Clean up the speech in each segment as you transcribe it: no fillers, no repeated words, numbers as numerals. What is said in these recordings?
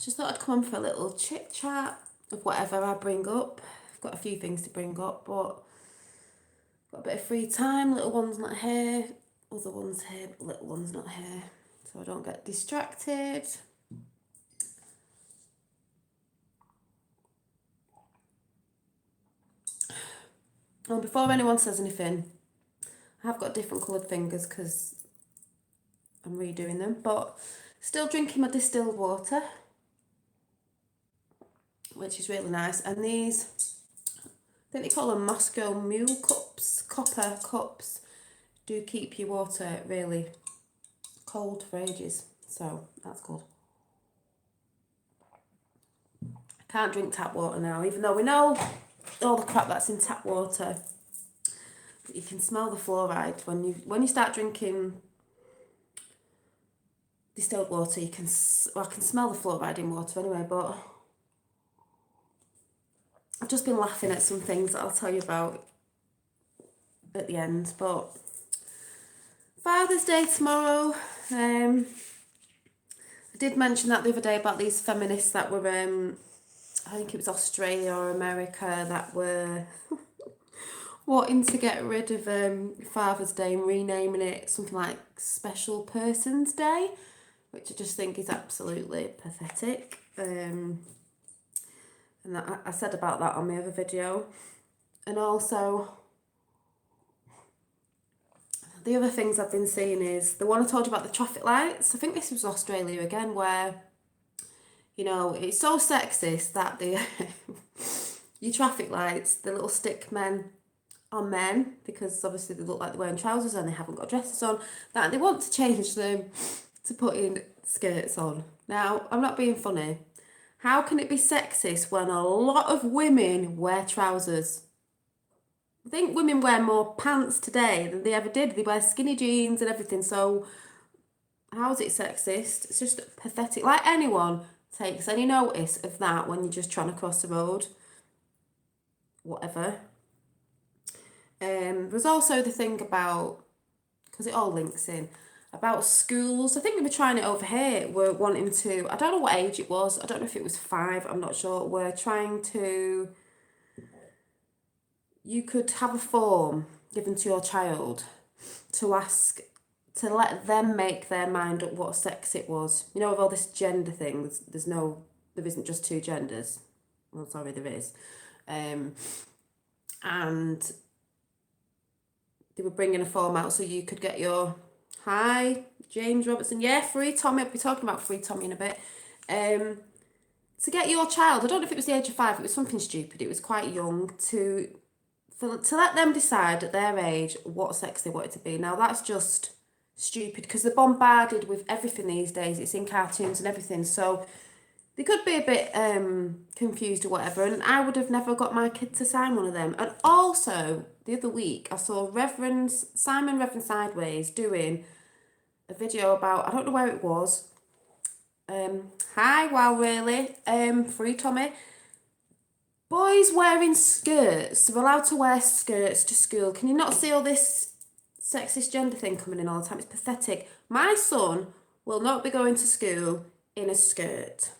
just thought I'd come on for a little chit chat of whatever I bring up. I've got a few things to bring up, but got a bit of free time. Little one's not here, other one's here, but little one's not here, so I don't get distracted. And before anyone says anything, I have got different coloured fingers because I'm redoing them, but still drinking my distilled water, which is really nice. And these, I think they call them Moscow Mule cups, copper cups, do keep your water really cold for ages, so that's good. I can't drink tap water now, even though we know all the crap that's in tap water. But you can smell the fluoride when you start drinking distilled water. I can smell the fluoride in water anyway. But I've just been laughing at some things that I'll tell you about at the end. But Father's Day tomorrow. I did mention that the other day about these feminists that were, I think it was Australia or America, that were wanting to get rid of Father's Day and renaming it something like Special Persons Day, which I just think is absolutely pathetic. And I said about that on my other video. And also, the other things I've been seeing is the one I told you about, the traffic lights. I think this was Australia again, where, you know, it's so sexist that the your traffic lights, the little stick men are men, because obviously they look like they're wearing trousers and they haven't got dresses on, that they want to change them to putting skirts on. Now, I'm not being funny. How can it be sexist when a lot of women wear trousers? I think women wear more pants today than they ever did. They wear skinny jeans and everything. So how is it sexist? It's just pathetic. Like anyone takes any notice of that when you're just trying to cross the road. Whatever. There's also the thing about, because it all links in, about schools. I think they were trying it over here. We're wanting to, I don't know what age it was. I don't know if it was 5. I'm not sure. We're trying to, you could have a form given to your child to ask, to let them make their mind up what sex it was. You know, with all this gender thing, there isn't just 2 genders. Well, sorry, there is. And they were bringing a form out so you could get your, hi, James Robertson, yeah, free Tommy, I'll be talking about free Tommy in a bit. To get your child, I don't know if it was the age of 5, it was something stupid, it was quite young, to let them decide at their age what sex they wanted to be. Now that's just stupid, because they're bombarded with everything these days. It's in cartoons and everything, so they could be a bit confused or whatever, and I would have never got my kid to sign one of them. And also, the other week, I saw Reverend Sideways doing a video about, I don't know where it was. Hi, wow, really? Free Tommy. Boys wearing skirts. They're allowed to wear skirts to school. Can you not see all this sexist gender thing coming in all the time? It's pathetic. My son will not be going to school in a skirt.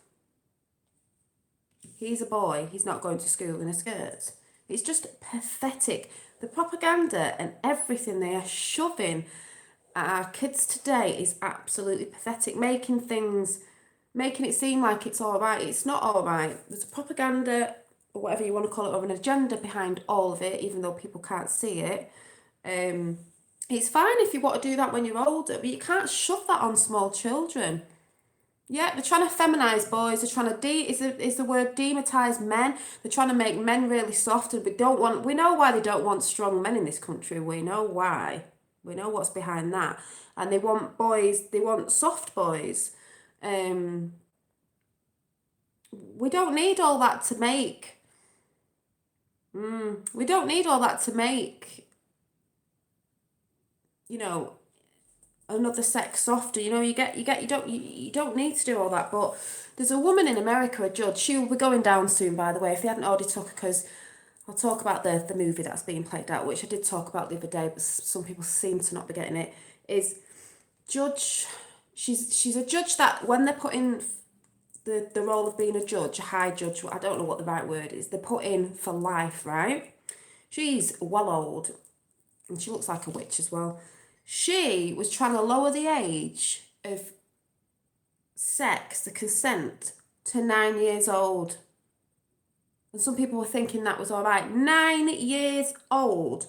He's a boy. He's not going to school in a skirt. It's just pathetic. The propaganda and everything they are shoving at our kids today is absolutely pathetic. Making it seem like it's all right. It's not all right. There's a propaganda, or whatever you want to call it, or an agenda behind all of it, even though people can't see it. It's fine if you want to do that when you're older, but you can't shove that on small children. Yeah, they're trying to feminise boys. They're trying to is the word demonetise men. They're trying to make men really soft, and we know why they don't want strong men in this country. We know why. We know what's behind that. And they want soft boys. We don't need all that to make. We don't need all that to make, you know, another sex softer. You know, you don't need to do all that. But there's a woman in America, a judge. She will be going down soon, by the way, if you hadn't already took her, because I'll talk about the movie that's being played out, which I did talk about the other day, but some people seem to not be getting it. Is judge. She's a judge that when they're putting the role of being a judge, a high judge, I don't know what the right word is, they're put in for life, right? She's well old, and she looks like a witch as well. She was trying to lower the age of sex, the consent, to 9 years old. And some people were thinking that was all right. 9 years old.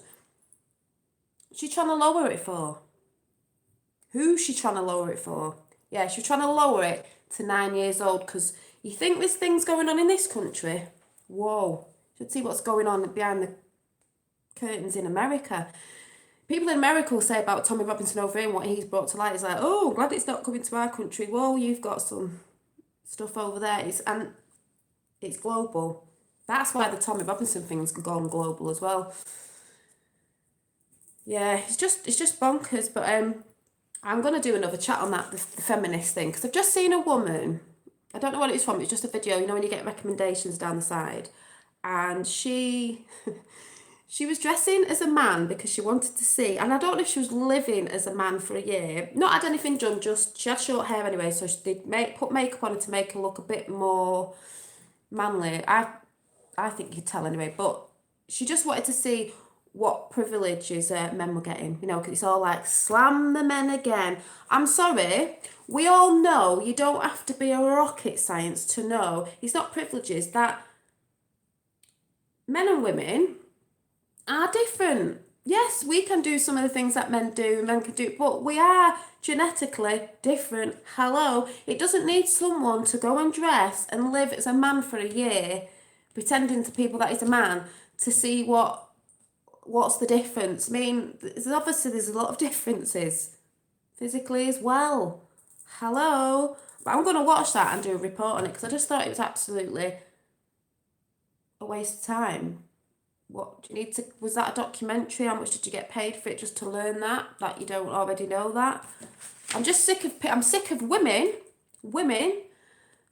She's trying to lower it for? Who's she trying to lower it for? Yeah, she's trying to lower it to 9 years old because you think this thing's going on in this country? Whoa. Should see what's going on behind the curtains in America. People in America will say about Tommy Robinson over here and what he's brought to light is like, oh, glad it's not coming to our country. Whoa, you've got some stuff over there. It's global. That's why the Tommy Robinson thing's gone global as well. Yeah, it's just bonkers. But I'm gonna do another chat on that, the feminist thing, because I've just seen a woman. I don't know what it was from. It's just a video. You know when you get recommendations down the side, and she was dressing as a man because she wanted to see, and I don't know if she was living as a man for a year. Not had anything done. Just she had short hair anyway, so she did put makeup on her to make her look a bit more manly. I think you could tell anyway, but she just wanted to see what privileges men were getting, you know, because it's all like, slam the men again. I'm sorry, we all know you don't have to be a rocket science to know it's not privileges, that men and women are different. Yes, we can do some of the things that men do, men can do, but we are genetically different. Hello, it doesn't need someone to go and dress and live as a man for a year, pretending to people that he's a man, to see what's the difference. I mean, there's a lot of differences physically as well. Hello, but I'm going to watch that and do a report on it because I just thought it was absolutely a waste of time. What do you need to? Was that a documentary? How much did you get paid for it just to learn that you don't already know that? I'm sick of women,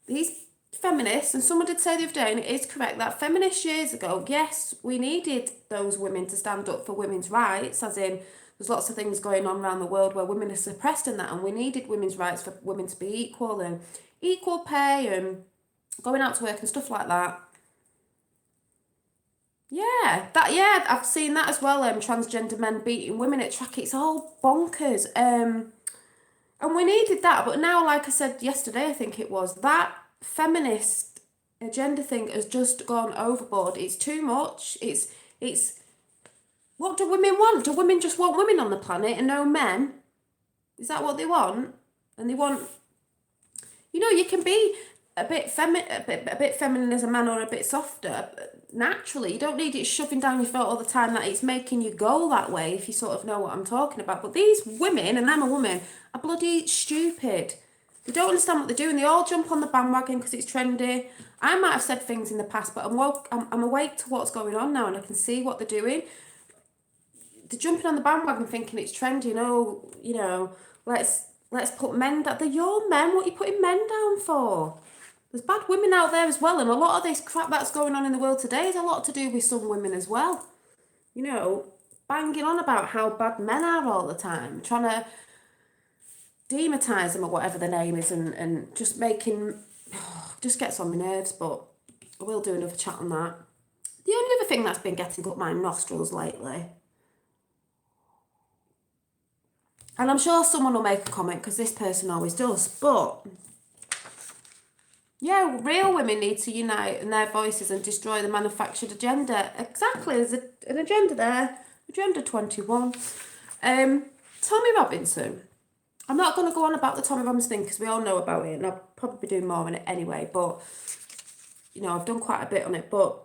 these feminists, and someone did say the other day, and it is correct, that feminists years ago, yes, we needed those women to stand up for women's rights, as in there's lots of things going on around the world where women are suppressed and that, and we needed women's rights for women to be equal and equal pay and going out to work and stuff like that. Yeah, I've seen that as well. Transgender men beating women at track. It's all bonkers. And we needed that, but now, like I said yesterday, I think it was, that feminist agenda thing has just gone overboard. It's too much. It's what do women want? Do women just want women on the planet and no men? Is that what they want? And they want, you can be a bit feminine as a man or a bit softer naturally. You don't need it shoving down your throat all the time that it's making you go that way, if you sort of know what I'm talking about. But these women, and I'm a woman, are bloody stupid. They don't understand what they're doing. They all jump on the bandwagon because it's trendy. I might have said things in the past, but I'm awake to what's going on now, and I can see what they're doing. They're jumping on the bandwagon thinking it's trendy. Let's put men down. They're your men. What are you putting men down for? There's bad women out there as well, and a lot of this crap that's going on in the world today is a lot to do with some women as well. Banging on about how bad men are all the time, trying to demonise them or whatever their name is, and just just gets on my nerves, but I will do another chat on that. The only other thing that's been getting up my nostrils lately, and I'm sure someone will make a comment because this person always does, but yeah, real women need to unite in their voices and destroy the manufactured agenda. Exactly, there's an agenda there. Agenda 21. Tommy Robinson. I'm not going to go on about the Tommy Robinson thing because we all know about it, and I'll probably be doing more on it anyway, but, I've done quite a bit on it, but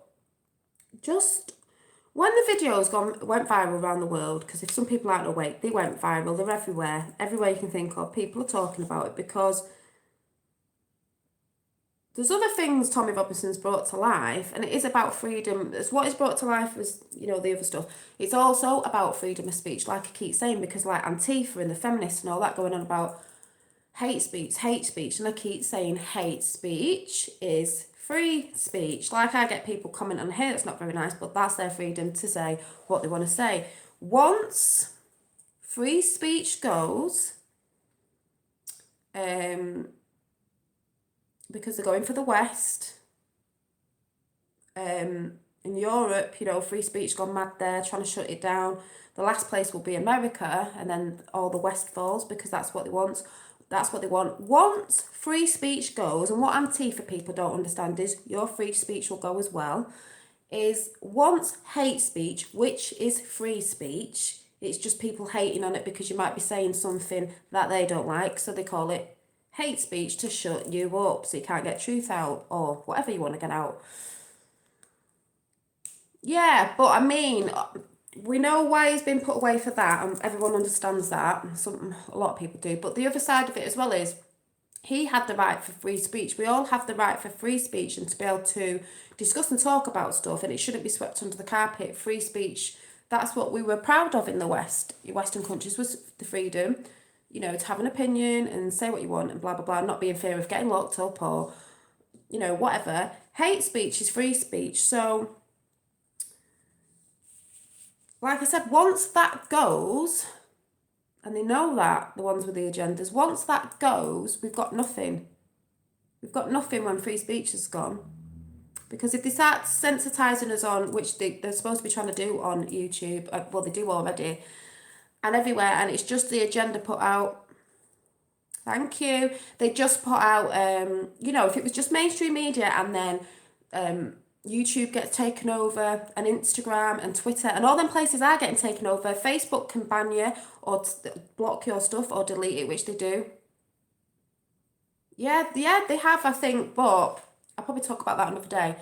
just when the videos went viral around the world, because if some people aren't awake, they went viral, they're everywhere you can think of, people are talking about it, because there's other things Tommy Robinson's brought to life, and it is about freedom. It's what is brought to life was, the other stuff. It's also about freedom of speech, like I keep saying, because like Antifa and the feminists and all that going on about hate speech, and I keep saying hate speech is free speech. Like I get people comment on here, that's not very nice, but that's their freedom to say what they want to say. Once free speech goes, because they're going for the West. In Europe, you know, free speech gone mad there, trying to shut it down. The last place will be America, and then all the West falls because that's what they want. That's what they want. Once free speech goes, and what Antifa people don't understand is your free speech will go as well, is once hate speech, which is free speech, it's just people hating on it because you might be saying something that they don't like, so they call it hate speech to shut you up so you can't get truth out or whatever you want to get out. Yeah, but I mean, we know why he's been put away for that, and everyone understands that. A lot of people do. But the other side of it as well is he had the right for free speech. We all have the right for free speech and to be able to discuss and talk about stuff, and it shouldn't be swept under the carpet. Free speech, that's what we were proud of in the West, Western countries, was the freedom, you know, to have an opinion and say what you want and blah, blah, blah, not be in fear of getting locked up or, you know, whatever. Hate speech is free speech. So, like I said, once that goes, and they know that, the ones with the agendas, once that goes, we've got nothing. We've got nothing when free speech is gone. Because if they start sensitising us on, which they're supposed to be trying to do on YouTube, well, they do already, and everywhere, and it's just the agenda put out. Thank you. They just put out, you know, if it was just mainstream media and then YouTube gets taken over and Instagram and Twitter and all them places are getting taken over, Facebook can ban you or block your stuff or delete it, which they do. Yeah, they have, I think, but I'll probably talk about that another day.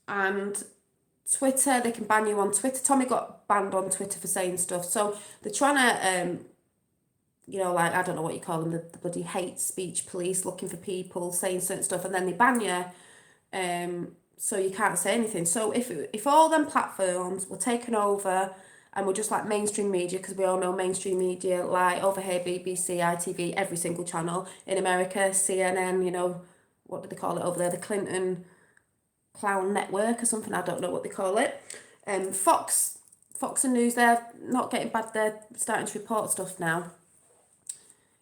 And Twitter, they can ban you on Twitter. Tommy got banned on Twitter for saying stuff. So they're trying to, you know, like, I don't know what you call them, the bloody hate speech police looking for people saying certain stuff, and then they ban you, so you can't say anything. So if all them platforms were taken over and were just like mainstream media, because we all know mainstream media, like over here, BBC, ITV, every single channel, in America, CNN, you know, what do they call it over there, the Clinton Clown Network or something, I don't know what they call it. Fox and News, they're not getting bad, they're starting to report stuff now.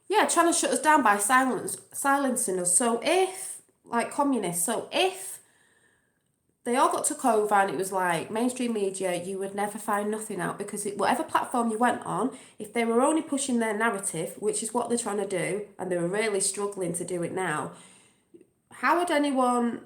Yeah, trying to shut us down by silencing us. So if, like communists, so if they all got took over and it was like mainstream media, you would never find nothing out because whatever platform you went on, if they were only pushing their narrative, which is what they're trying to do, and they were really struggling to do it now, how would anyone...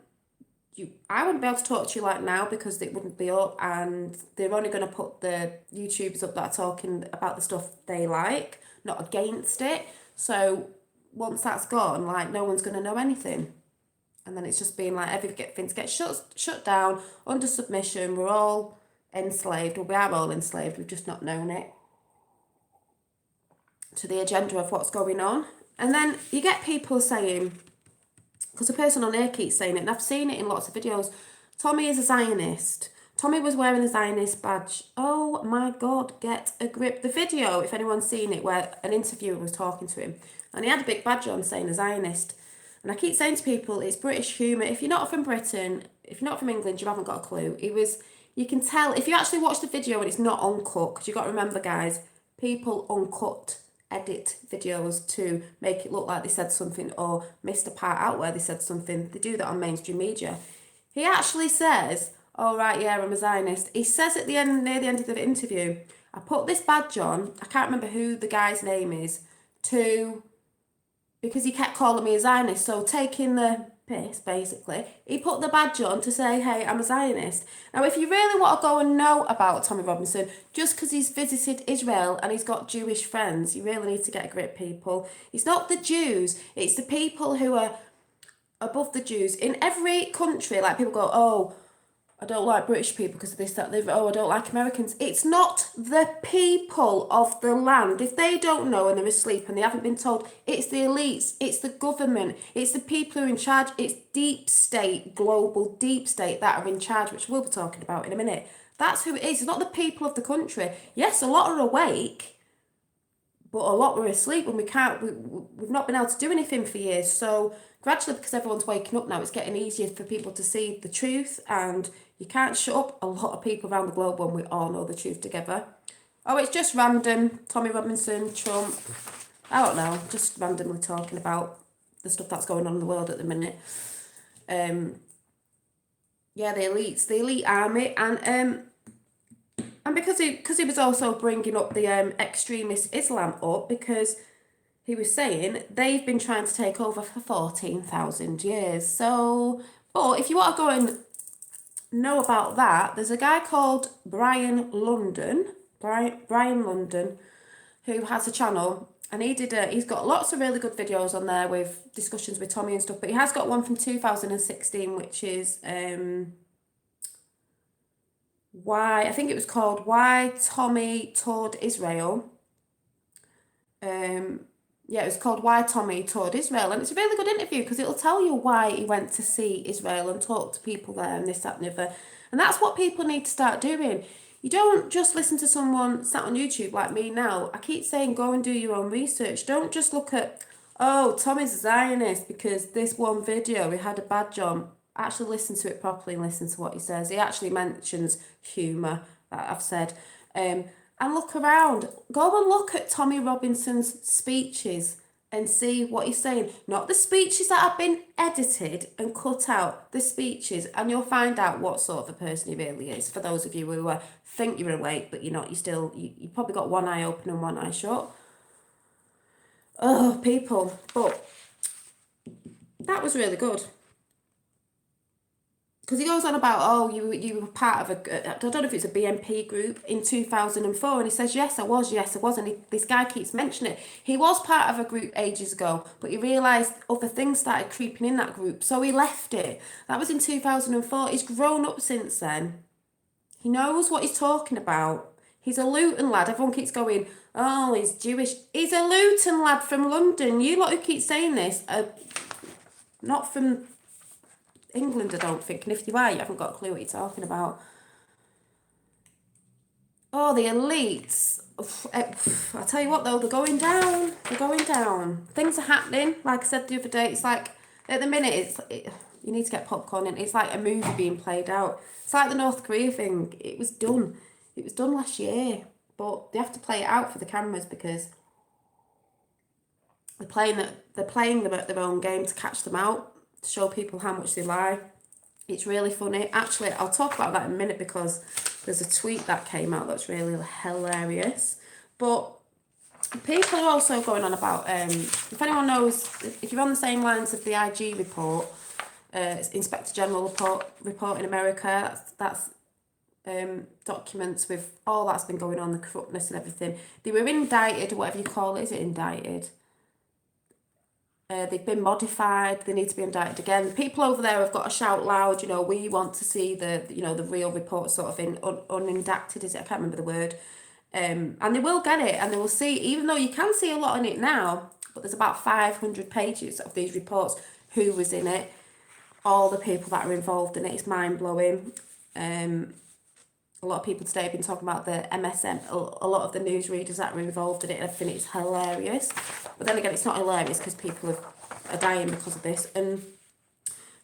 I wouldn't be able to talk to you like now because it wouldn't be up, and they're only going to put the YouTubers up that are talking about the stuff they like, not against it. So once that's gone, like, no one's going to know anything. And then it's just being like everything gets shut down, under submission. We're all enslaved. Well, we are all enslaved. We've just not known it. To the agenda of what's going on. And then you get people saying, because a person on here keeps saying it, and I've seen it in lots of videos, Tommy is a Zionist. Tommy was wearing a Zionist badge. Oh my God, get a grip. The video, if anyone's seen it, where an interviewer was talking to him, and he had a big badge on saying a Zionist. And I keep saying to people, it's British humour. If you're not from Britain, if you're not from England, you haven't got a clue. You can tell, if you actually watch the video and it's not uncut, because you've got to remember, guys, people uncut edit videos to make it look like they said something or missed a part out where they said something. They do that on mainstream media. He actually says, oh right, yeah, I'm a Zionist. He says at the end, near the end of the interview, I put this badge on, I can't remember who the guy's name is, because he kept calling me a Zionist, so taking the piss, basically, he put the badge on to say, hey, I'm a Zionist. Now, if you really want to go and know about Tommy Robinson, just because he's visited Israel and he's got Jewish friends, you really need to get a grip, people. It's not the Jews, it's the people who are above the Jews. In every country, like, people go, oh, I don't like British people because of this, that, oh, I don't like Americans. It's not the people of the land. If they don't know and they're asleep and they haven't been told, it's the elites, it's the government, it's the people who are in charge, it's deep state, global deep state that are in charge, which we'll be talking about in a minute. That's who it is. It's not the people of the country. Yes, a lot are awake, but a lot were asleep and we've not been able to do anything for years. So gradually, because everyone's waking up now, it's getting easier for people to see the truth, and you can't shut up a lot of people around the globe when we all know the truth together. Oh, it's just random. Tommy Robinson, Trump, I don't know, just randomly talking about the stuff that's going on in the world at the minute. Yeah, the elite army, and because he was also bringing up the extremist Islam up, because he was saying they've been trying to take over for 14,000 years. So, but if you want to go and know about that, there's a guy called Brian London, who has a channel, and he's got lots of really good videos on there with discussions with Tommy and stuff, but he has got one from 2016, which is why, I think it was called Why Tommy Toured Israel. Yeah, it was called Why Tommy Toured Israel, and it's a really good interview because it'll tell you why he went to see Israel and talk to people there and this, that, and the other. And that's what people need to start doing. You don't just listen to someone sat on YouTube like me now. I keep saying go and do your own research. Don't just look at, oh, Tommy's a Zionist because this one video he had a badge on. Actually listen to it properly and listen to what he says. He actually mentions humour, that I've said. And look around. Go and look at Tommy Robinson's speeches and see what he's saying. Not the speeches that have been edited and cut out, the speeches, and you'll find out what sort of a person he really is. For those of you who think you're awake, but you're not, you probably got one eye open and one eye shut. Oh, people. But that was really good. Because he goes on about, oh, you were part of I don't know if it's a BNP group in 2004, and he says, yes, I was, and this guy keeps mentioning it. He was part of a group ages ago, but he realised other things started creeping in that group, so he left it. That was in 2004. He's grown up since then. He knows what he's talking about. He's a Luton lad. Everyone keeps going, oh, he's Jewish. He's a Luton lad from London. You lot who keep saying this are not from England, I don't think, and if you are, you haven't got a clue what you're talking about. Oh, the elites. I'll tell you what though, they're going down. Things are happening. Like I said the other day, it's like, at the minute, you need to get popcorn in. It's like a movie being played out. It's like the North Korea thing. It was done last year, but they have to play it out for the cameras because they're playing them at their own game to catch them out, to show people how much they lie. It's really funny. Actually, I'll talk about that in a minute because there's a tweet that came out that's really hilarious. But people are also going on about, if anyone knows, if you're on the same lines of the IG report, Inspector General report in America, that's documents with all that's been going on, the corruptness and everything. They were indicted, or whatever you call it. Is it indicted? They've been modified. They need to be indicted again. People over there have got to shout loud. We want to see the real report sort of in unindicted. Is it? I can't remember the word. And they will get it, and they will see. Even though you can see a lot in it now, but there's about 500 pages of these reports. Who was in it? All the people that are involved in it. It's mind blowing. A lot of people today have been talking about the MSM, a lot of the newsreaders that were involved in it, and I think it's hilarious. But then again, it's not hilarious because people are dying because of this. And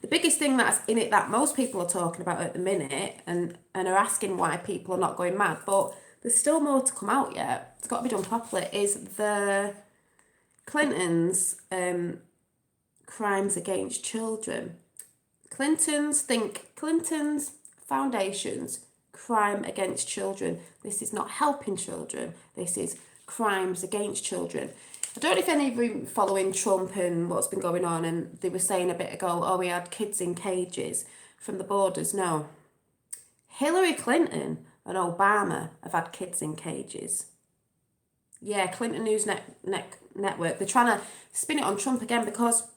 the biggest thing that's in it that most people are talking about at the minute and are asking why people are not going mad, but there's still more to come out yet, it's got to be done properly, is the Clintons' crimes against children. Clintons Foundation's crime against children. This is not helping children. This is crimes against children. I don't know if any of you following Trump and what's been going on, and they were saying a bit ago, oh, we had kids in cages from the borders. No. Hillary Clinton and Obama have had kids in cages. Yeah, Clinton News Network. They're trying to spin it on Trump again because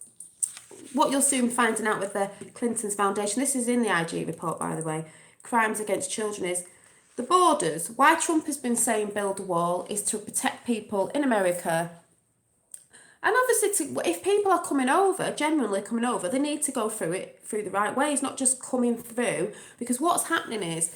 what you'll soon finding out with the Clintons Foundation, this is in the IG report, by the way, crimes against children, is the borders. Why Trump has been saying build a wall is to protect people in America. And obviously, if people are genuinely coming over, they need to go through the right ways, not just coming through. Because what's happening is,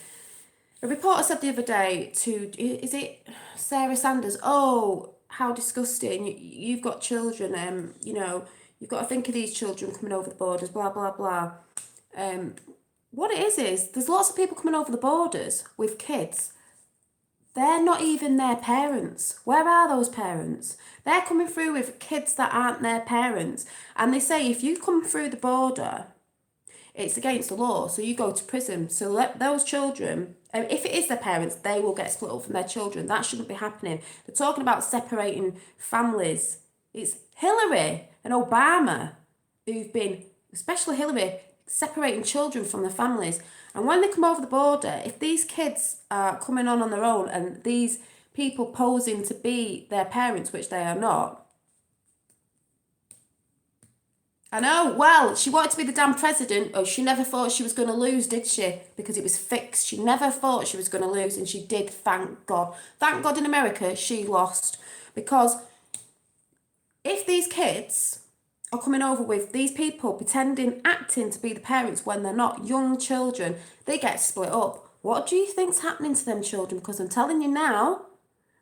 a reporter said the other day is it Sarah Sanders, oh, how disgusting, you've got children, you've got to think of these children coming over the borders, blah, blah, blah. What it is there's lots of people coming over the borders with kids They're not even their parents. Where are those parents? They're coming through with kids that aren't their parents. And they say if you come through the border, it's against the law, so you go to prison. So let those children, if it is their parents, they will get split up from their children. That shouldn't be happening. They're talking about separating families. It's Hillary and Obama who've been, especially Hillary, separating children from their families. And when they come over the border, if these kids are coming on their own and these people posing to be their parents, which they are not, I know. Well, she wanted to be the damn president. Oh, she never thought she was going to lose, did she? Because it was fixed. She never thought she was going to lose, and she did, thank God. Thank God in America, she lost. Because if these kids are coming over with these people pretending, acting to be the parents when they're not, young children, they get split up. What do you think's happening to them children? Because I'm telling you now,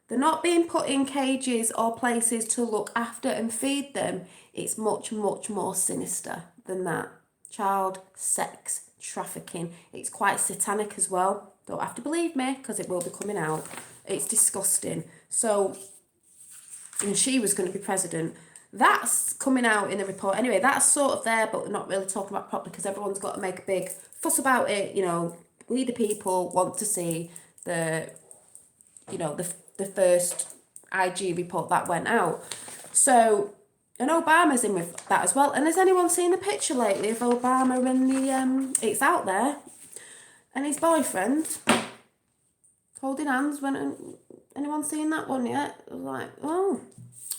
they're not being put in cages or places to look after and feed them. It's much, much more sinister than that. Child sex trafficking. It's quite satanic as well. Don't have to believe me because it will be coming out. It's disgusting. So, and she was going to be president. That's coming out in the report. Anyway, that's sort of there, but we're not really talking about properly because everyone's got to make a big fuss about it. You know, we the people want to see the, you know, the first IG report that went out. So, and Obama's in with that as well. And has anyone seen the picture lately of Obama and the, it's out there, and his boyfriend holding hands? Anyone seen that one yet? I was like, oh,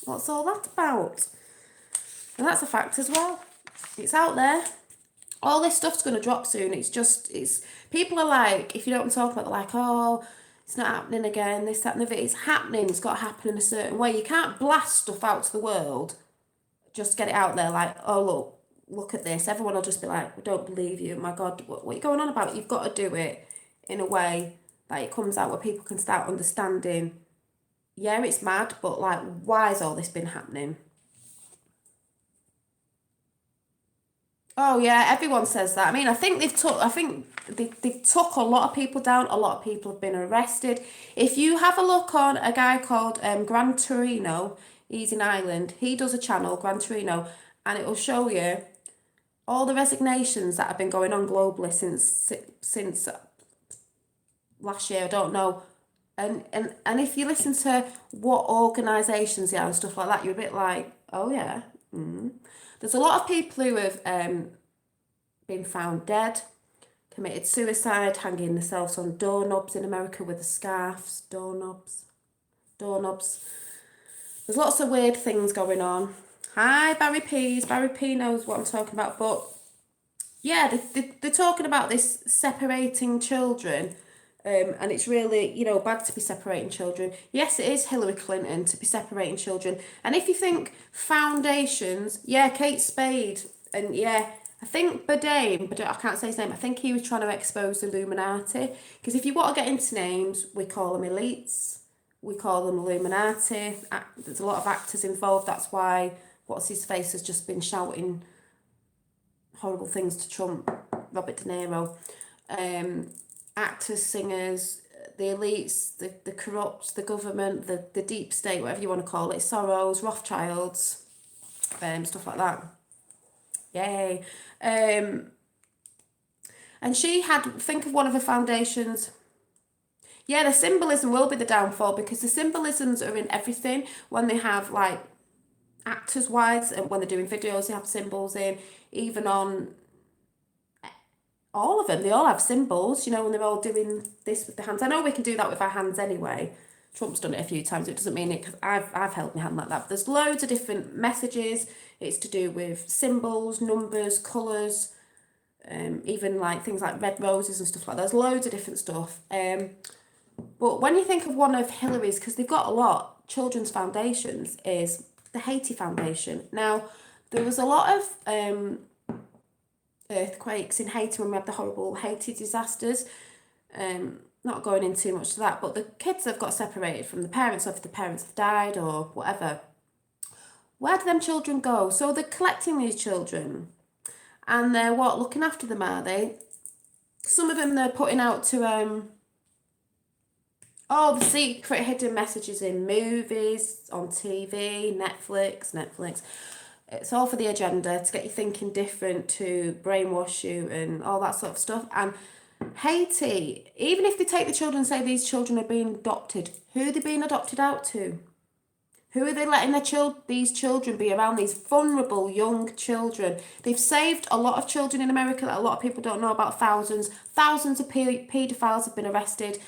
what's all that about? And that's a fact as well. It's out there. All this stuff's going to drop soon. It's people are like, if you know what I'm talking about, they're like, oh, it's not happening again, this, that, and the other. It's happening. It's got to happen in a certain way. You can't blast stuff out to the world, just get it out there like, oh, look at this. Everyone will just be like, we don't believe you. My God, what are you going on about? You've got to do it in a way that it comes out where people can start understanding, yeah, it's mad, but like, why has all this been happening? Oh yeah, everyone says that. I mean, I think they took a lot of people down. A lot of people have been arrested. If you have a look on a guy called Gran Torino, he's in Ireland. He does a channel, Gran Torino, and it will show you all the resignations that have been going on globally since last year. I don't know. And if you listen to what organisations they are and stuff like that, you're a bit like, oh yeah. There's a lot of people who have been found dead, committed suicide, hanging themselves on doorknobs in America with the scarves, doorknobs. There's lots of weird things going on. Hi, Barry Peas. Barry P knows what I'm talking about. But yeah, they're talking about this separating children. And it's really, you know, bad to be separating children. Yes, it is Hillary Clinton to be separating children. And if you think foundations, yeah, Kate Spade, and yeah, I think Bourdain, but I can't say his name, I think he was trying to expose the Illuminati. Because if you want to get into names, we call them elites, we call them Illuminati. There's a lot of actors involved. That's why what's his face has just been shouting horrible things to Trump, Robert De Niro. Actors, singers, the elites, the corrupt, the government, the deep state, whatever you want to call it, Soros, Rothschilds, stuff like that. Yay. And she had, think of one of her foundations. Yeah, the symbolism will be the downfall because the symbolisms are in everything. When they have like actors wise and when they're doing videos, they have symbols in, even on all of them, they all have symbols, you know, when they're all doing this with their hands. I know we can do that with our hands anyway. Trump's done it a few times. It doesn't mean it, because I've held my hand like that. But there's loads of different messages. It's to do with symbols, numbers, colours, even like things like red roses and stuff like that. There's loads of different stuff. But when you think of one of Hillary's, because they've got a lot, children's foundations, is the Haiti Foundation. Now, there was a lot of earthquakes in Haiti when we had the horrible Haiti disasters. Not going into too much to that, but the kids have got separated from the parents, or if the parents have died or whatever. Where do them children go? So they're collecting these children and they're looking after them, are they? Some of them they're putting out to all the secret hidden messages in movies, on TV, Netflix. It's all for the agenda to get you thinking different, to brainwash you and all that sort of stuff. And Haiti, even if they take the children and say these children are being adopted, who are they being adopted out to? Who are they letting these children be around, these vulnerable young children? They've saved a lot of children in America that a lot of people don't know about. Thousands of paedophiles have been arrested.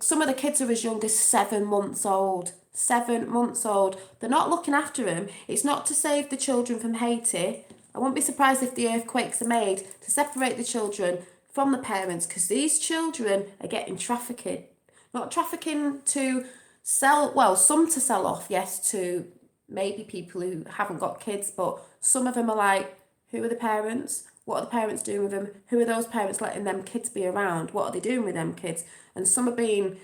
Some of the kids are as young as 7 months old. 7 months old. They're not looking after them. It's not to save the children from Haiti. I won't be surprised if the earthquakes are made to separate the children from the parents, because these children are getting trafficked. Not trafficking to sell, well, some to sell off, yes, to maybe people who haven't got kids, but some of them are like, who are the parents? What are the parents doing with them? Who are those parents letting them kids be around? What are they doing with them kids? And some are being,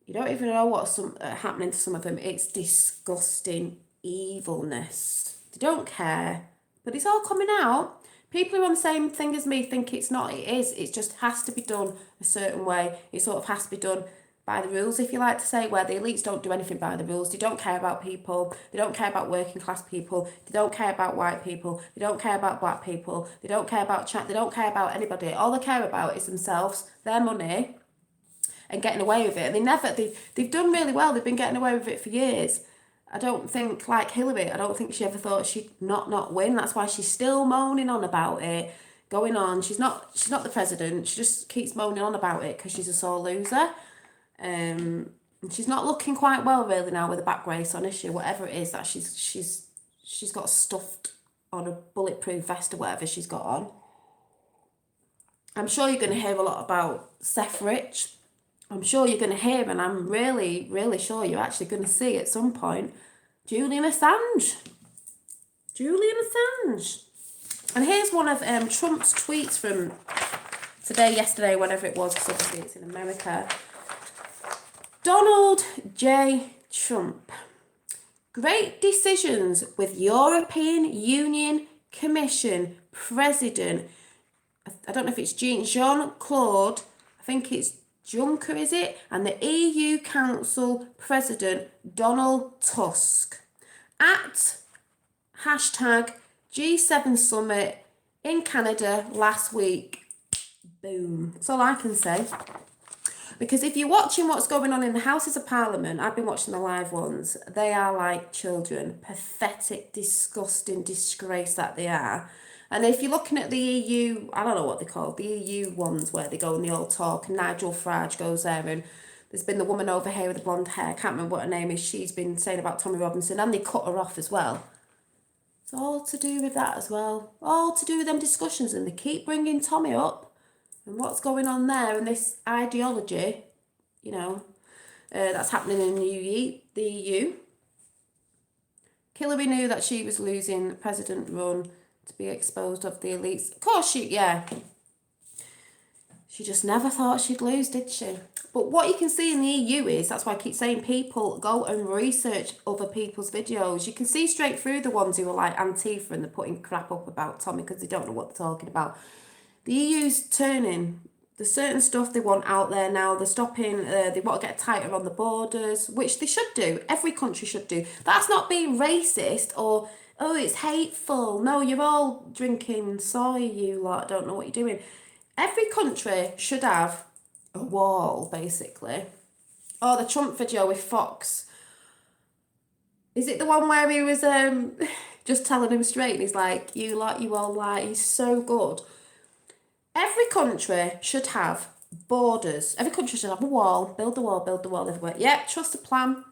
you don't even know what's happening to some of them. It's disgusting evilness. They don't care, but it's all coming out. People who are on the same thing as me think it's not. It is. It just has to be done a certain way. It sort of has to be done by the rules, if you like to say, where the elites don't do anything by the rules. They don't care about people. They don't care about working class people. They don't care about white people. They don't care about black people. They don't care about They don't care about anybody. All they care about is themselves, their money, and getting away with it. And they've done really well. They've been getting away with it for years. I don't think, like Hillary, I don't think she ever thought she'd not win. That's why she's still moaning on about it, going on. She's not the president. She just keeps moaning on about it because she's a sore loser. And she's not looking quite well really now with a back brace on, is she? Whatever it is that she's got stuffed on a bulletproof vest or whatever she's got on. I'm sure you're going to hear a lot about Seth Rich. I'm sure you're going to hear, and I'm really, really sure you're actually going to see at some point, Julian Assange. And here's one of Trump's tweets from today, yesterday, whatever it was, because obviously it's in America. Donald J. Trump. Great decisions with European Union Commission President. I don't know if it's Jean-Claude. I think it's Juncker, is it? And the EU Council President Donald Tusk at hashtag G7 Summit in Canada last week. Boom. That's all I can say. Because if you're watching what's going on in the Houses of Parliament, I've been watching the live ones, they are like children. Pathetic, disgusting disgrace that they are. And if you're looking at the EU, I don't know what they're called, the EU ones where they go and they all talk, and Nigel Farage goes there, and there's been the woman over here with the blonde hair, I can't remember what her name is, she's been saying about Tommy Robinson, and they cut her off as well. It's all to do with that as well. All to do with them discussions, and they keep bringing Tommy up, and what's going on there, and this ideology, you know, that's happening in the EU. Hillary knew that she was losing the president run to be exposed of the elites. Of course she just never thought she'd lose, did she? But what you can see in the EU is, that's why I keep saying people go and research other people's videos. You can see straight through the ones who are like Antifa and they're putting crap up about Tommy because they don't know what they're talking about. The EU's turning. There's certain stuff they want out there now. They're stopping, they want to get tighter on the borders, which they should do. Every country should do. That's not being racist or, oh, it's hateful. No, you're all drinking soy, you lot, don't know what you're doing. Every country should have a wall, basically. Oh, the Trump video with Fox. Is it the one where he was just telling him straight and he's like, you lot, you all lie. He's so good. Every country should have borders. Every country should have a wall. Build the wall everywhere. Yep, trust the plan.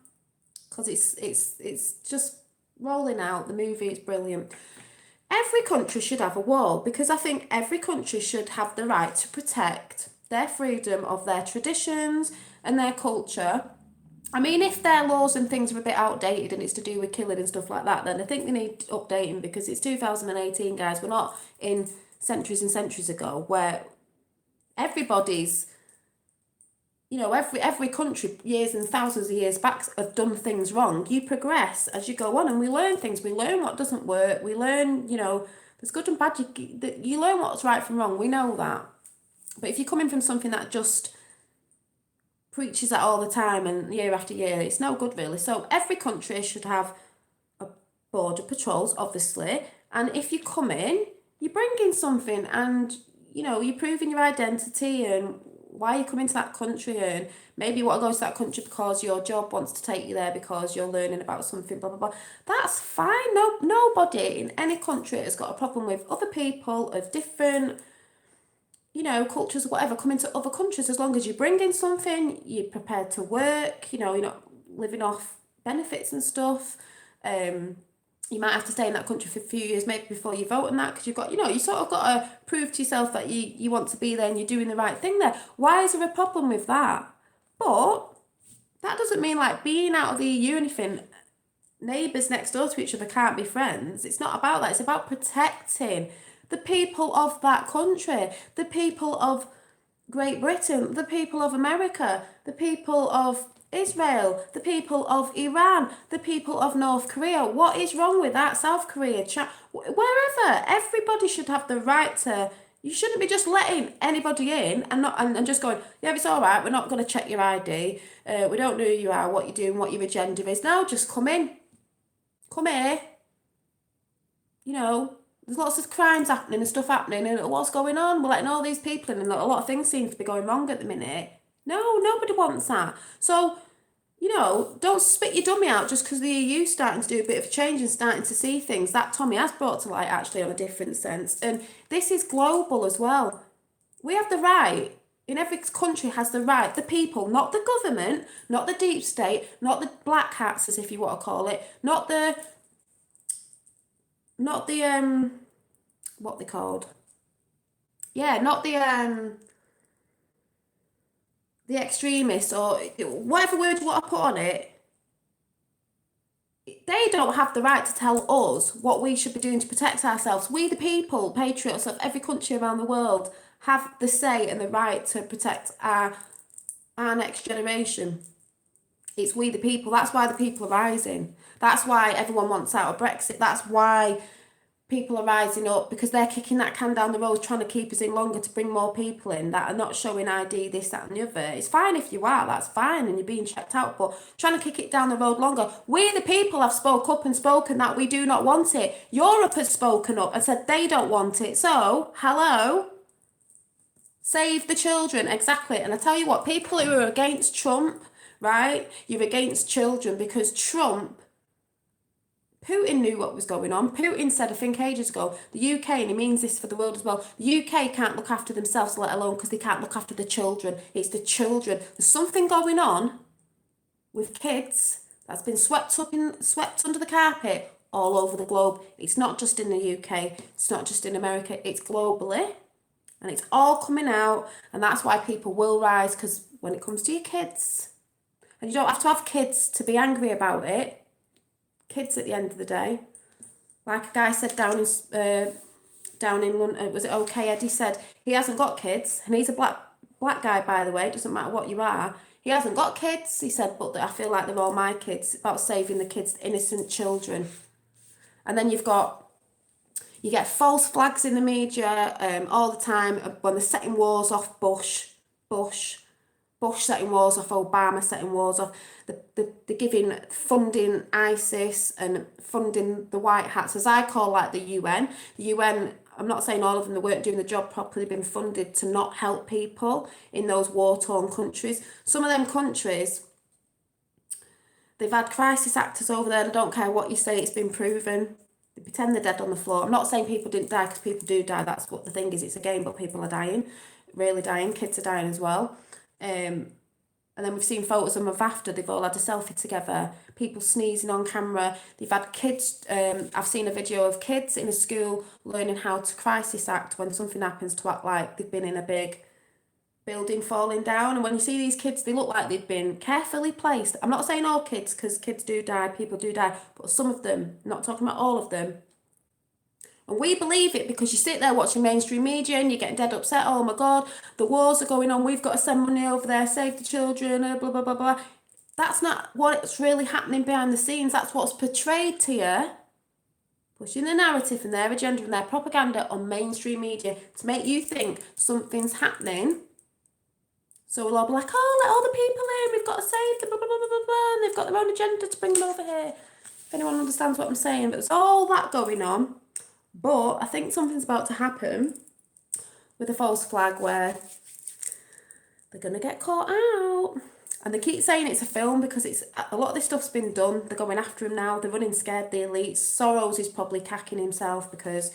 Because it's just rolling out. The movie is brilliant. Every country should have a wall because I think every country should have the right to protect their freedom of their traditions and their culture. I mean, if their laws and things are a bit outdated and it's to do with killing and stuff like that, then I think they need updating because it's 2018, guys. We're not in centuries and centuries ago where everybody's, you know, every country years and thousands of years back have done things wrong. You progress as you go on and we learn things. We learn what doesn't work. We learn, you know, there's good and bad. You learn what's right from wrong. We know that. But if you're coming from something that just preaches that all the time and year after year. It's no good, really. So every country should have border patrols, obviously. And if you come in, you bring in something and, you're proving your identity and why you come into that country, and maybe you want to go to that country because your job wants to take you there because you're learning about something, blah, blah, blah. That's fine. No, nobody in any country has got a problem with other people of different, cultures or whatever coming to other countries, as long as you bring in something, you're prepared to work, you're not living off benefits and stuff. You might have to stay in that country for a few years maybe before you vote on that, because you've got, you sort of got to prove to yourself that you want to be there and you're doing the right thing there. Why is there a problem with that? But that doesn't mean like being out of the EU or anything. Neighbours next door to each other can't be friends. It's not about that. It's about protecting the people of that country, the people of Great Britain, the people of America, the people of Israel, the people of Iran, the people of North Korea. What is wrong with that? South Korea, wherever. Everybody should have the right to. You shouldn't be just letting anybody in and not and just going, yeah, it's all right, we're not going to check your ID. We don't know who you are, what you're doing, what your agenda is. No, just come in. Come here. There's lots of crimes happening and stuff happening, and what's going on? We're letting all these people in, and a lot of things seem to be going wrong at the minute. No, nobody wants that. So, don't spit your dummy out just because the EU's starting to do a bit of a change and starting to see things. That Tommy has brought to light, actually, on a different sense. And this is global as well. We have the right, in every country has the right, the people, not the government, not the deep state, not the black hats, as if you want to call it, not the what they called, yeah, not the extremists or whatever word you want to put on it. They don't have the right to tell us what we should be doing to protect ourselves. We, the people, patriots of every country around the world, have the say and the right to protect our next generation. It's we, the people. That's why the people are rising. That's why everyone wants out of Brexit. That's why people are rising up, because they're kicking that can down the road, trying to keep us in longer to bring more people in that are not showing ID, this, that, and the other. It's fine if you are, that's fine, and you're being checked out, but trying to kick it down the road longer. We, the people, have spoke up and spoken that we do not want it. Europe has spoken up and said they don't want it. So, hello? Save the children, exactly. And I tell you what, people who are against Trump, right? You're against children because Putin knew what was going on. Putin said, I think ages ago, the UK, and he means this for the world as well, the UK can't look after themselves, let alone because they can't look after the children. It's the children. There's something going on with kids that's been swept under the carpet all over the globe. It's not just in the UK. It's not just in America. It's globally. And it's all coming out. And that's why people will rise, because when it comes to your kids, and you don't have to have kids to be angry about it. Kids at the end of the day, like a guy said down in London, was it OK Ed? He said he hasn't got kids, and he's a black guy, by the way. It doesn't matter what you are. He hasn't got kids. He said, but I feel like they're all my kids. It's about saving the kids, innocent children. And then you get false flags in the media all the time when they're setting wars off. Bush setting wars off, Obama setting wars off. They're giving funding ISIS and funding the white hats, as I call like the UN. The UN, I'm not saying all of them, they weren't doing the job properly, been funded to not help people in those war-torn countries. Some of them countries, they've had crisis actors over there. I don't care what you say, it's been proven. They pretend they're dead on the floor. I'm not saying people didn't die, because people do die. That's what the thing is. It's a game, but people are dying, really dying. Kids are dying as well. And then we've seen photos of them after. They've all had a selfie together. People sneezing on camera. They've had kids. I've seen a video of kids in a school learning how to crisis act when something happens, to act like they've been in a big building falling down. And when you see these kids, they look like they've been carefully placed. I'm not saying all kids, because kids do die, people do die, but some of them, not talking about all of them. And we believe it because you sit there watching mainstream media and you're getting dead upset. Oh my God, the wars are going on. We've got to send money over there, save the children, blah, blah, blah, blah. That's not what's really happening behind the scenes. That's what's portrayed to you. Pushing the narrative and their agenda and their propaganda on mainstream media to make you think something's happening So we'll all be like, oh, let all the people in, we've got to save them, blah, blah, blah, blah, blah, blah, and they've got their own agenda to bring them over here. If anyone understands what I'm saying, but there's all that going on. But I think something's about to happen with a false flag where they're going to get caught out. And they keep saying it's a film because it's a lot of this stuff's been done. They're going after him now. They're running scared, the elites. Soros is probably cacking himself because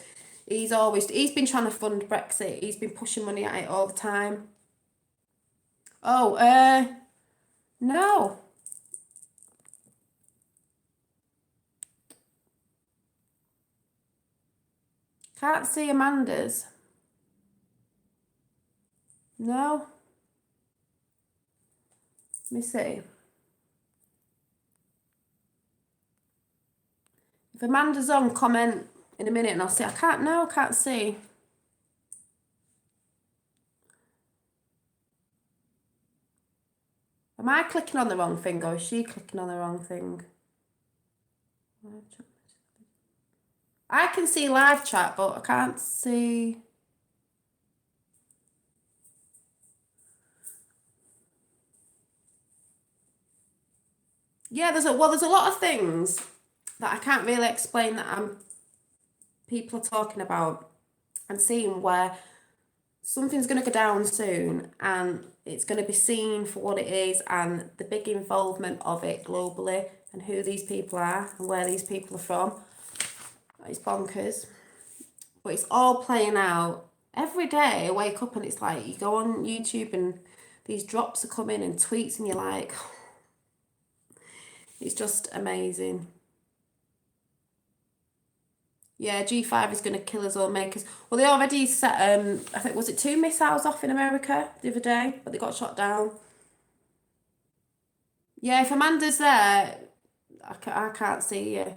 he's been trying to fund Brexit. He's been pushing money at it all the time. Oh, no. Can't see Amanda's. No. Let me see. If Amanda's on, comment in a minute and I'll see. I can't see. Am I clicking on the wrong thing or is she clicking on the wrong thing? I can see live chat, but I can't see. Yeah, there's a lot of things that I can't really explain that people are talking about and seeing where something's going to go down soon and it's going to be seen for what it is and the big involvement of it globally and who these people are and where these people are from. It's bonkers. But it's all playing out. Every day I wake up and it's like you go on YouTube and these drops are coming and tweets and you're like, it's just amazing. Yeah, G5 is going to kill us all, make us. Well, they already set, I think, was it 2 missiles off in America the other day, but they got shot down. Yeah, if Amanda's there, I can't see you. I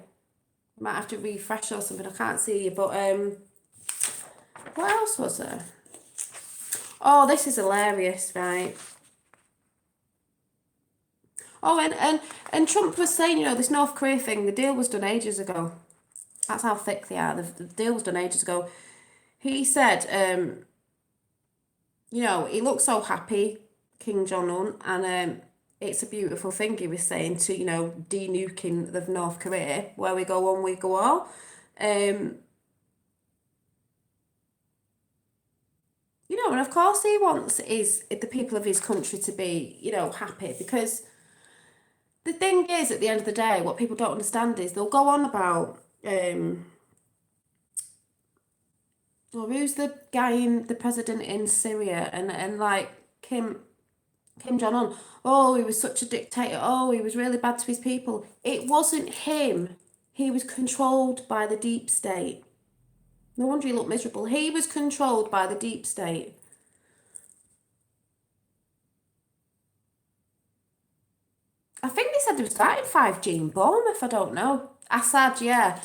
might have to refresh or something. I can't see you, but what else was there? Oh, this is hilarious, right? Oh, and Trump was saying, this North Korea thing, the deal was done ages ago. That's how thick they are. The deal was done ages ago. He said, he looks so happy, King Jong-un, and it's a beautiful thing he was saying to, de-nuking the North Korea, where we go one, we go all. And of course he wants the people of his country to be, happy because the thing is, at the end of the day, what people don't understand is they'll go on about, who's the president in Syria and like Kim Jong-un, oh, he was such a dictator, oh, he was really bad to his people. It wasn't him. He was controlled by the deep state. No wonder he looked miserable. He was controlled by the deep state. I think they said they were starting 5G in Bournemouth, I don't know. Assad, yeah.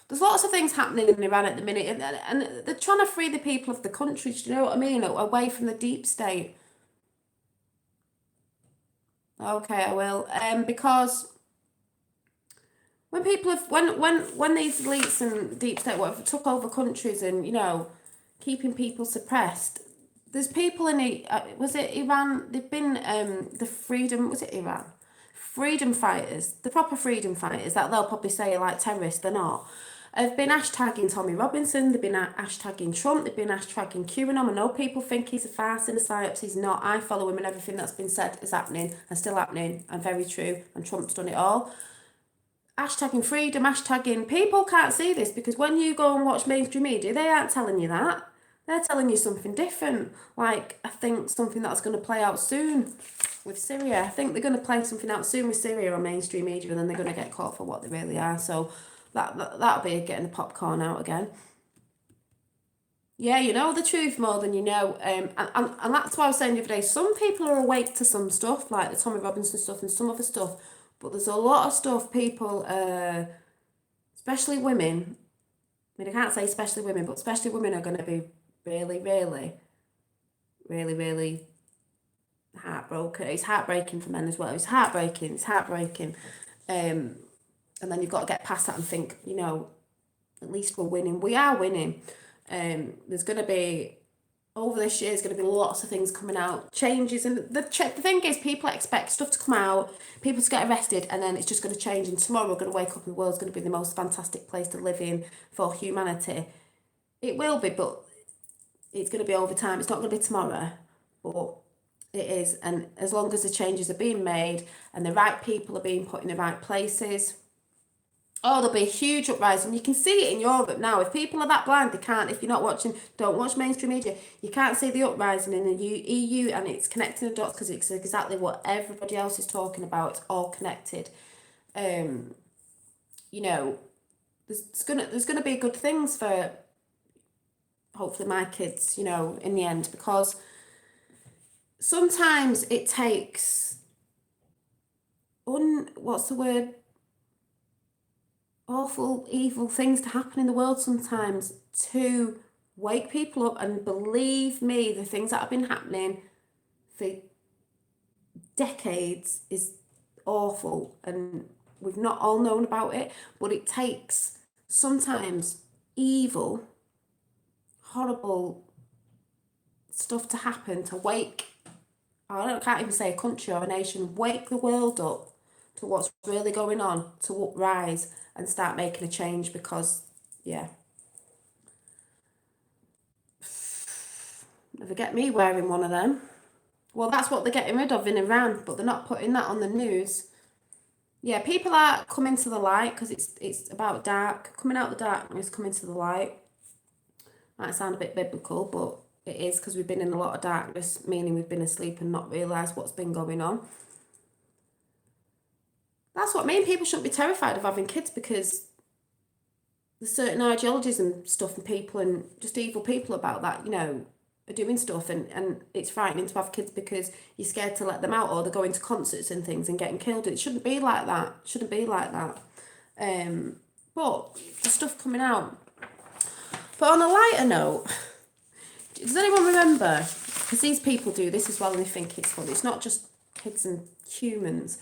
There's lots of things happening in Iran at the minute, and they're trying to free the people of the country, do you know what I mean? Away from the deep state. Okay, I will. Because when people have when these elites and deep state whatever took over countries and keeping people suppressed, there's people in it. Was it Iran? They've been the freedom. Was it Iran? Freedom fighters, the proper freedom fighters that they'll probably say are like terrorists. They're not. Have been hashtagging Tommy Robinson. They've been hashtagging Trump. They've been hashtagging QAnon. I know people think he's a farce and a psyops. He's not. I follow him and everything that's been said is happening and still happening and very true. And Trump's done it all. Hashtagging freedom, hashtagging. People can't see this because when you go and watch mainstream media, they aren't telling you that. They're telling you something different. Like, I think something that's going to play out soon with Syria. I think they're going to play something out soon with Syria on mainstream media and then they're going to get caught for what they really are. So that'll be getting the popcorn out again. Yeah, you know the truth more than you know. And that's why I was saying the other day, some people are awake to some stuff, like the Tommy Robinson stuff and some other stuff. But there's a lot of stuff people, especially women, I mean, I can't say especially women, but especially women are going to be really, really, really, really heartbroken. It's heartbreaking for men as well. It's heartbreaking. And then you've got to get past that and think, at least we're winning. We are winning. There's going to be over this year, there's going to be lots of things coming out, changes, and the thing is, people expect stuff to come out, people to get arrested, and then it's just going to change, and tomorrow we're going to wake up and the world's going to be the most fantastic place to live in for humanity. It will be, but it's going to be over time. It's not going to be tomorrow, but it is. And as long as the changes are being made and the right people are being put in the right places, oh, there'll be a huge uprising. You can see it in Europe now. If people are that blind, they can't. If you're not watching, don't watch mainstream media. You can't see the uprising in the EU, and it's connecting the dots because it's exactly what everybody else is talking about. It's all connected. You know, there's gonna be good things for hopefully my kids. You know, in the end, because sometimes it takes what's the word? Awful, evil things to happen in the world sometimes to wake people up. And believe me, the things that have been happening for decades is awful, and we've not all known about it, but it takes sometimes evil, horrible stuff to happen to wake, I can't even say a country or a nation, wake the world up to what's really going on, to uprise and start making a change. Because, yeah, never get me wearing one of them. Well, that's what they're getting rid of in Iran, but they're not putting that on the news. Yeah, people are coming to the light because it's about coming out of the darkness, coming to the light. Might sound a bit biblical, but it is, because we've been in a lot of darkness, meaning we've been asleep and not realised what's been going on. That's what I mean. People shouldn't be terrified of having kids, because there's certain ideologies and stuff and people and just evil people about that, you know, are doing stuff, and it's frightening to have kids because you're scared to let them out, or they're going to concerts and things and getting killed. It shouldn't be like that. It shouldn't be like that. But the stuff coming out. But on a lighter note, does anyone remember, because these people do this as well and they think it's funny, it's not just kids and humans.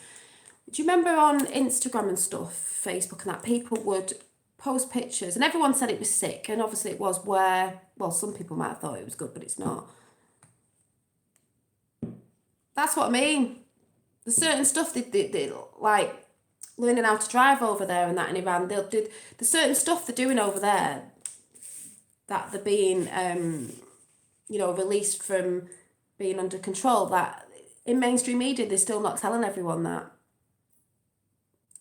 Do you remember on Instagram and stuff, Facebook and that, people would post pictures and everyone said it was sick, and obviously it was, where, well, some people might have thought it was good, but it's not. That's what I mean. There's certain stuff they like learning how to drive over there and that in Iran. They'll do the certain stuff they're doing over there that they're being you know, released from being under control, that in mainstream media they're still not telling everyone that,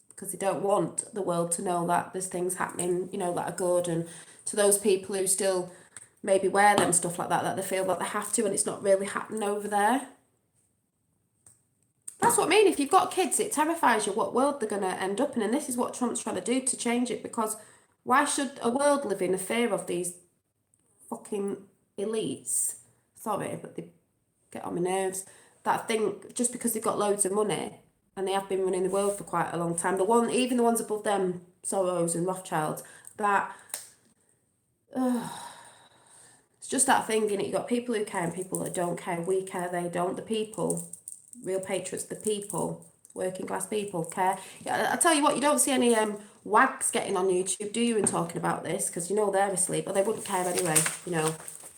because they don't want the world to know that there's things happening, you know, that are good. And to those people who still maybe wear them, stuff like that, that they feel that they have to, and it's not really happening over there. That's what I mean. If you've got kids, it terrifies you what world they're going to end up in, and this is what Trump's trying to do to change it, because why should a world live in a fear of these fucking elites? Sorry, but they get on my nerves. That think just because they've got loads of money, and they have been running the world for quite a long time, even the ones above them, Soros and Rothschilds, that it's just that thing, innit? You've got people who care and people that don't care. We care, they don't. The people, real patriots, the people, working class people care. Yeah, I tell you what, you don't see any wags getting on YouTube, do you, and talking about this, because you know they're asleep, but they wouldn't care anyway, you know,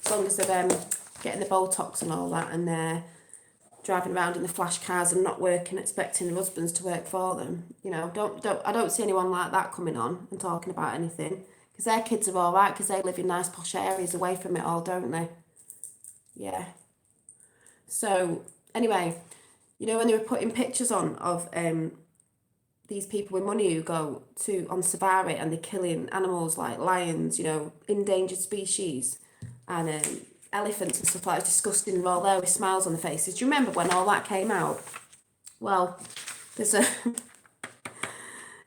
as long as they're getting the Botox and all that, and they're driving around in the flash cars and not working, expecting their husbands to work for them. You know, I don't see anyone like that coming on and talking about anything, because their kids are all right, because they live in nice posh areas away from it all, don't they? Yeah. So anyway, you know, when they were putting pictures on of these people with money who go on safari and they're killing animals like lions, you know, endangered species, and elephants and stuff like that, disgusting, they're all there with smiles on their faces. Do you remember when all that came out? Well, there's a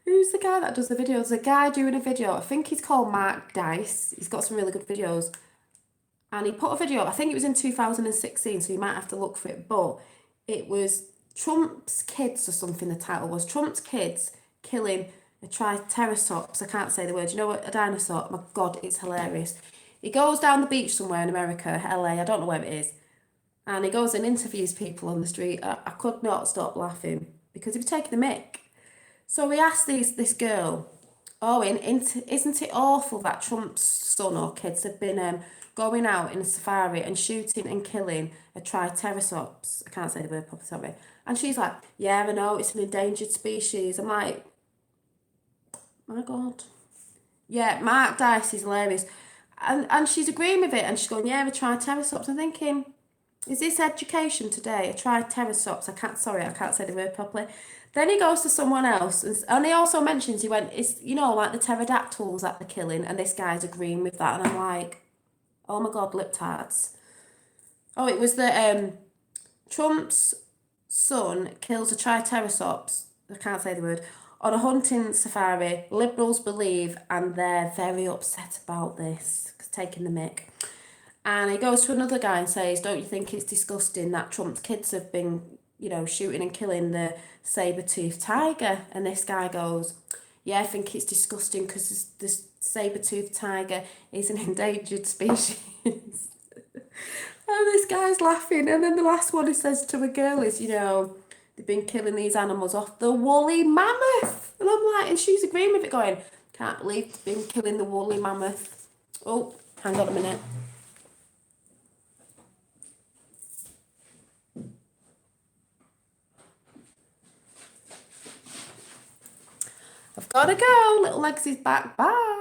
who's the guy that does the videos? There's a guy doing a video, I think he's called Mark Dice. He's got some really good videos, and he put a video, I think it was in 2016, so you might have to look for it, but it was Trump's kids or something. The title was Trump's kids killing a triceratops. I can't say the word. You know what? A dinosaur. My God, it's hilarious. He goes down the beach somewhere in America, LA, I don't know where it is, and he goes and interviews people on the street. I could not stop laughing because he was taking the mick. So he asked this girl, Oh, isn't it awful that Trump's son or kids have been going out in a safari and shooting and killing a triceratops? I can't say the word properly, sorry. And she's like, yeah, I know, it's an endangered species. I'm like, my God. Yeah, Mark Dice is hilarious. And she's agreeing with it and she's going, yeah, a triceratops. I'm thinking, is this education today? A triceratops. I can't say the word properly. Then he goes to someone else, and he also mentions he went, it's like the pterodactyls that they're killing, and this guy's agreeing with that, and I'm like, oh my God, lip tarts. Oh, it was the Trump's son kills a triceratops. I can't say the word on a hunting safari. Liberals believe, and they're very upset about this, taking the mick. And he goes to another guy and says, don't you think it's disgusting that Trump's kids have been, shooting and killing the saber-toothed tiger? And this guy goes, yeah, I think it's disgusting because the saber-toothed tiger is an endangered species. And this guy's laughing. And then the last one he says to a girl is, they've been killing these animals off the woolly mammoth. And I'm like, and she's agreeing with it going, can't believe they've been killing the woolly mammoth. Oh, hang on a minute. I've got to go. Little Legs is back. Bye.